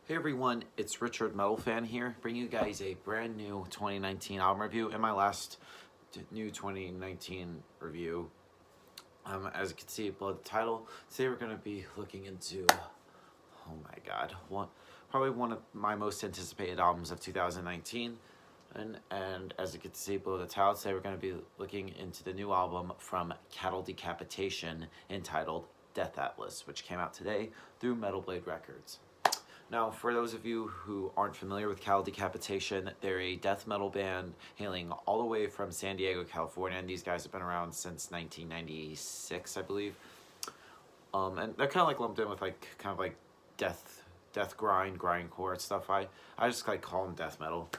Hey everyone, it's Richard Metal Fan here, bringing you guys a brand new 2019 album review. In my last new 2019 review, as you can see below the title, today we're going to be looking into, oh my god, probably one of my most anticipated albums of 2019. And as you can see below the title, today we're going to be looking into the new album from Decapitation entitled Death Atlas, which came out today through Metal Blade Records. Now, for those of you who aren't familiar with Decapitation, they're a death metal band hailing all the way from San Diego, California, and these guys have been around since 1996, I believe. And they're kind of like lumped in with like death grindcore stuff. I just like call them death metal.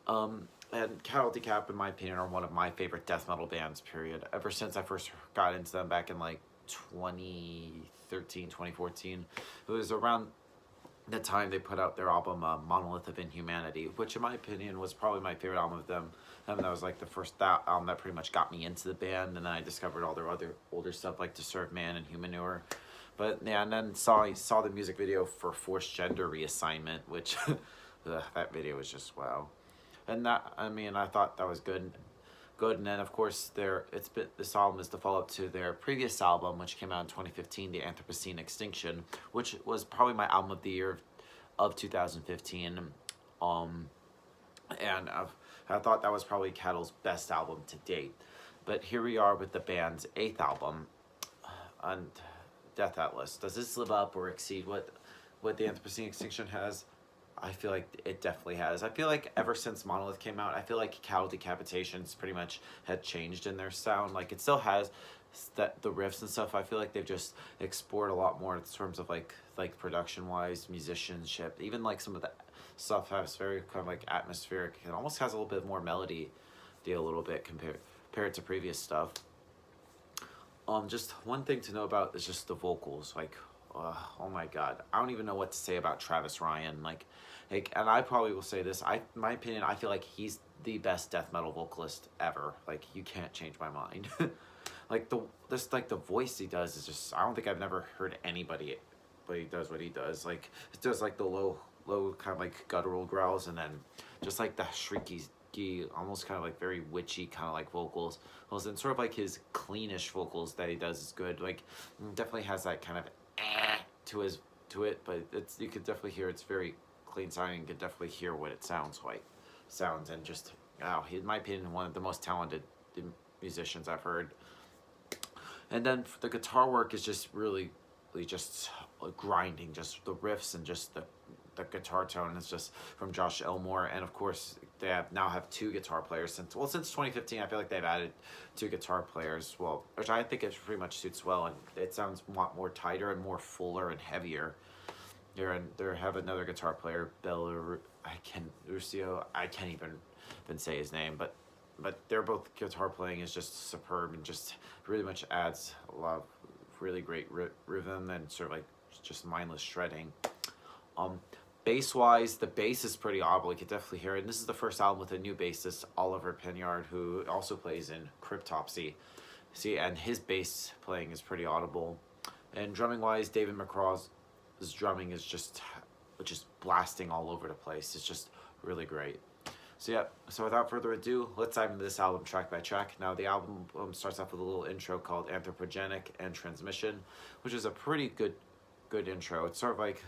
And Decap, in my opinion, are one of my favorite death metal bands, period. Ever since I first got into them back in like 2013, 2014, it was around the time they put out their album Monolith of Inhumanity, which in my opinion was probably my favorite album of them. And that was like the first album that pretty much got me into the band, and then I discovered all their other older stuff like To Serve Man and Humanure. But yeah, and then saw the music video for Forced Gender Reassignment, which that video was just wow. And that, I mean, I thought that was good. And then of course this album is the follow-up to their previous album, which came out in 2015, The Anthropocene Extinction, which was probably my album of the year of 2015. And I thought that was probably Cattle's best album to date. But here we are with the band's 8th album, on Death Atlas. Does this live up or exceed what The Anthropocene Extinction has? I feel like it definitely has. I feel like ever since Monolith came out, I feel like Decapitation's pretty much had changed in their sound. Like, it still has that the riffs and stuff. I feel like they've just explored a lot more in terms of like production wise, musicianship. Even like some of the stuff has very kind of like atmospheric. It almost has a little bit more melody, a little bit compared to previous stuff. Just one thing to know about is just the vocals. Like, oh my god, I don't even know what to say about Travis Ryan. Like, and I probably will say this. My opinion, I feel like he's the best death metal vocalist ever. Like, you can't change my mind. Like the voice he does is just, I don't think I've never heard anybody, but he does what he does. Like, it does like the low kind of like guttural growls, and then just like the shrieky, almost kind of like very witchy kind of like vocals. And sort of like his cleanish vocals that he does is good. Like, definitely has that kind of to it, but you could definitely hear it's very clean sounding. You could definitely hear what it sounds, and just wow, in my opinion, one of the most talented musicians I've heard. And then the guitar work is just really just grinding, just the riffs and just the guitar tone is just from Josh Elmore. And of course they now have 2 guitar players since 2015. I feel like they've added 2 guitar players, which I think it pretty much suits well, and it sounds a lot more tighter and more fuller and heavier. They have another guitar player, I can't even say his name, but they're both guitar playing is just superb and just really much adds a lot of really great rhythm and sort of like just mindless shredding. Bass wise, the bass is pretty audible. You can definitely hear it. And this is the first album with a new bassist, Oliver Penyard, who also plays in Cryptopsy. And his bass playing is pretty audible. And drumming wise, David McCraw's drumming is just blasting all over the place. It's just really great. So without further ado, let's dive into this album track by track. Now, the album starts off with a little intro called Anthropogenic and Transmission, which is a pretty good intro. It's sort of like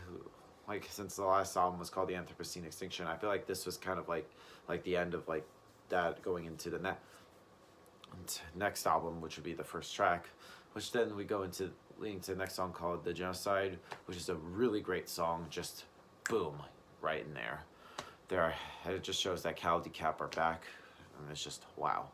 since the last album was called The Anthropocene Extinction, I feel like this was kind of like the end of like that, going into the next album, which would be the first track, which then we go into leading to the next song called The Genocide, which is a really great song. Just boom, right in there. It just shows that Decap are back, and it's just wow.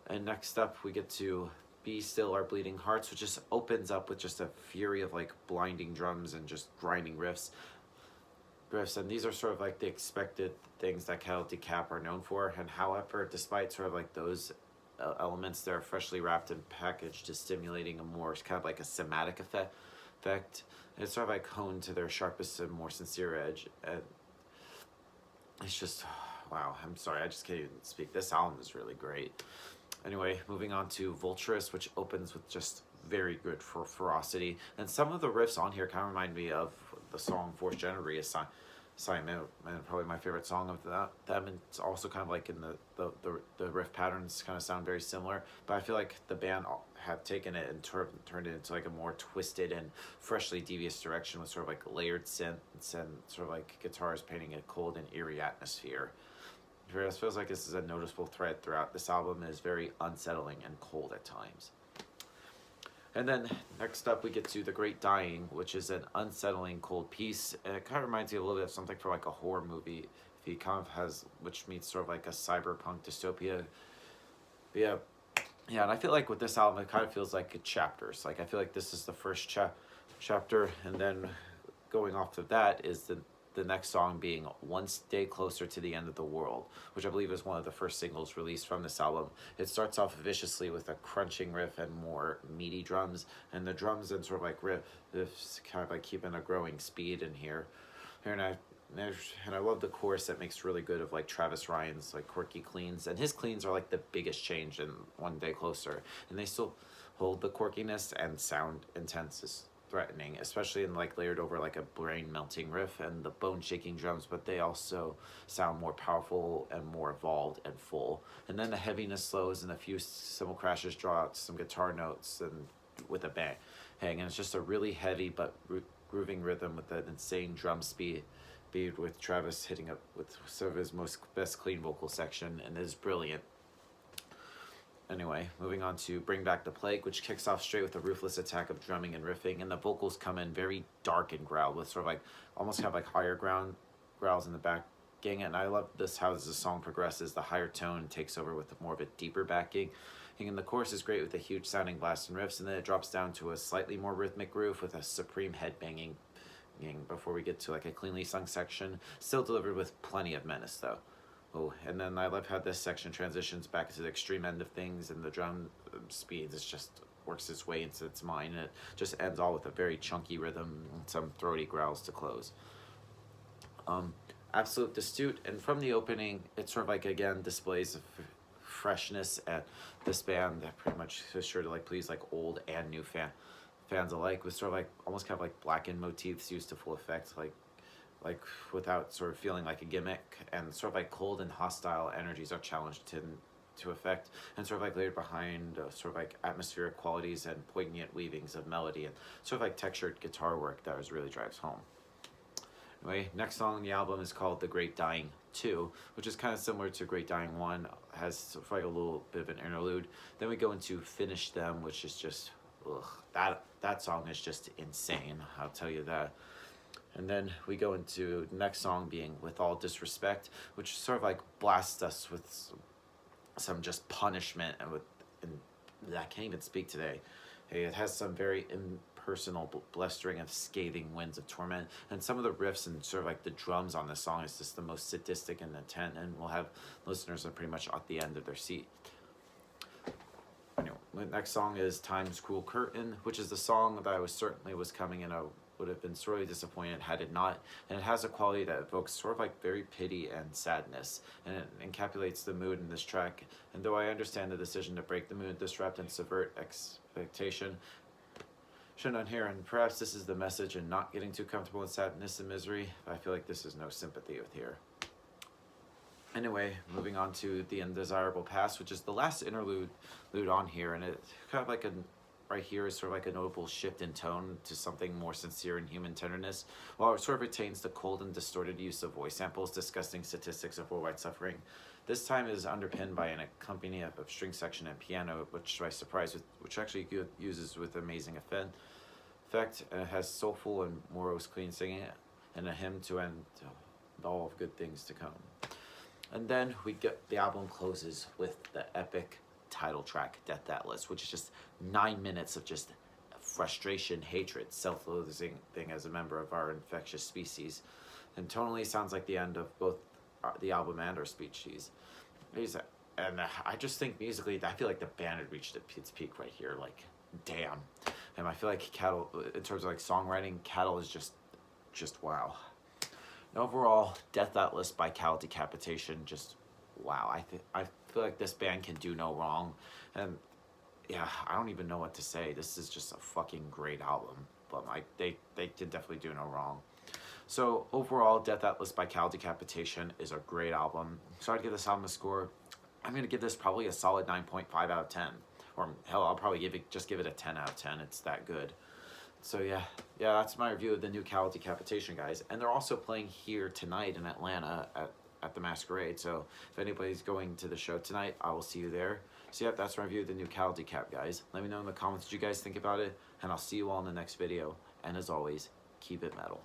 And next up we get to Be Still Our Bleeding Hearts, which just opens up with just a fury of like blinding drums and just grinding riffs. And these are sort of like the expected things that Decap are known for. And however, despite sort of like those elements, they're freshly wrapped and packaged to stimulating a more kind of like a somatic effect. And it's sort of like honed to their sharpest and more sincere edge. And it's just wow. I'm sorry, I just can't even speak. This album is really great. Anyway, moving on to Vulturous, which opens with just very good ferocity. And some of the riffs on here kind of remind me of the song Forced Gender Assignment, and probably my favorite song of them. And it's also kind of like in the riff patterns kind of sound very similar, but I feel like the band have taken it and turned it into like a more twisted and freshly devious direction with sort of like layered synths and sort of like guitars painting a cold and eerie atmosphere. It feels like this is a noticeable thread throughout this album. It is very unsettling and cold at times. And then next up we get to The Great Dying, which is an unsettling cold piece. And it kind of reminds me a little bit of something from like a horror movie. He kind of has, which meets sort of like a cyberpunk dystopia. Yeah, and I feel like with this album, it kind of feels like chapters. Like I feel like this is the first chapter, and then going off of that is the next song being One Day Closer to the End of the World, which I believe is one of the first singles released from this album. It starts off viciously with a crunching riff and more meaty drums, and the drums and sort of like riffs kind of like keeping a growing speed in here. And I love the chorus that makes really good of like Travis Ryan's like quirky cleans, and his cleans are like the biggest change in One Day Closer, and they still hold the quirkiness and sound intense as threatening, especially in like layered over like a brain melting riff and the bone shaking drums, but they also sound more powerful and more evolved and full. And then the heaviness slows and a few cymbal crashes draw out some guitar notes and with a bang, and it's just a really heavy but grooving rhythm with an insane drum speed with Travis hitting up with some of his best clean vocal section, and it is brilliant. Anyway, moving on to Bring Back the Plague, which kicks off straight with a ruthless attack of drumming and riffing, and the vocals come in very dark and growled with sort of like almost kind of like higher growls in the backing. And I love this how as the song progresses, the higher tone takes over with more of a deeper backing. And the chorus is great with a huge sounding blast and riffs, and then it drops down to a slightly more rhythmic groove with a supreme headbanging before we get to like a cleanly sung section, still delivered with plenty of menace though. Oh, and then I love how this section transitions back into the extreme end of things, and the drum speeds just works its way into its mind, and it just ends all with a very chunky rhythm and some throaty growls to close. Absolute Destitute, and from the opening, it sort of like again displays freshness at this band that pretty much is sure to like please like old and new fans alike, with sort of like almost kind of like blackened motifs used to full effect, like without sort of feeling like a gimmick, and sort of like cold and hostile energies are challenged to effect, and sort of like layered behind sort of like atmospheric qualities and poignant weavings of melody and sort of like textured guitar work that really drives home. Anyway, next song on the album is called The Great Dying 2, which is kind of similar to Great Dying 1, has sort of like a little bit of an interlude. Then we go into Finish Them, which is just, that song is just insane, I'll tell you that. And then we go into the next song being With All Disrespect, which sort of like blasts us with some just punishment and I can't even speak today. It has some very impersonal blustering of scathing winds of torment, and some of the riffs and sort of like the drums on this song is just the most sadistic and intent, and we'll have listeners are pretty much at the end of their seat. Anyway, the next song is Time's Cruel Curtain, which is the song that I was coming in. I would have been sorely disappointed had it not, and it has a quality that evokes sort of like very pity and sadness, and it encapsulates the mood in this track. And though I understand the decision to break the mood, disrupt, and subvert expectation, shown on here, and perhaps this is the message in not getting too comfortable in sadness and misery, but I feel like this is no sympathy with here. Anyway, moving on to The Undesirable Past, which is the last interlude on here, and it's kind of like right here is sort of like a notable shift in tone to something more sincere and human tenderness, while it sort of retains the cold and distorted use of voice samples, disgusting statistics of worldwide suffering. This time is underpinned by an accompaniment of string section and piano, which by surprise, which actually uses with amazing effect, and it has soulful and morose clean singing, and a hymn to end all of good things to come. And then the album closes with the epic title track, Death Atlas, which is just 9 minutes of just frustration, hatred, self-loathing thing as a member of our infectious species, and tonally sounds like the end of both the album and our species. And I just think musically, I feel like the band had reached its peak right here. Like, damn. And I feel like Cattle, in terms of like songwriting, Cattle is just wow. And overall, Death Atlas by Decapitation, just wow. I feel like this band can do no wrong, and yeah, I don't even know what to say. This is just a fucking great album, but they can definitely do no wrong. So overall, Death Atlas by Cattle Decapitation is a great album. Sorry to give this album a score. I'm gonna give this probably a solid 9.5 out of 10. Or hell, I'll probably give it a 10 out of 10. It's that good. So yeah, that's my review of the new Cattle Decapitation, guys. And they're also playing here tonight in Atlanta at the Masquerade. So if anybody's going to the show tonight, I will see you there. So yeah, that's my review of the new Cattle Decap, guys. Let me know in the comments what you guys think about it, and I'll see you all in the next video. And as always, keep it metal.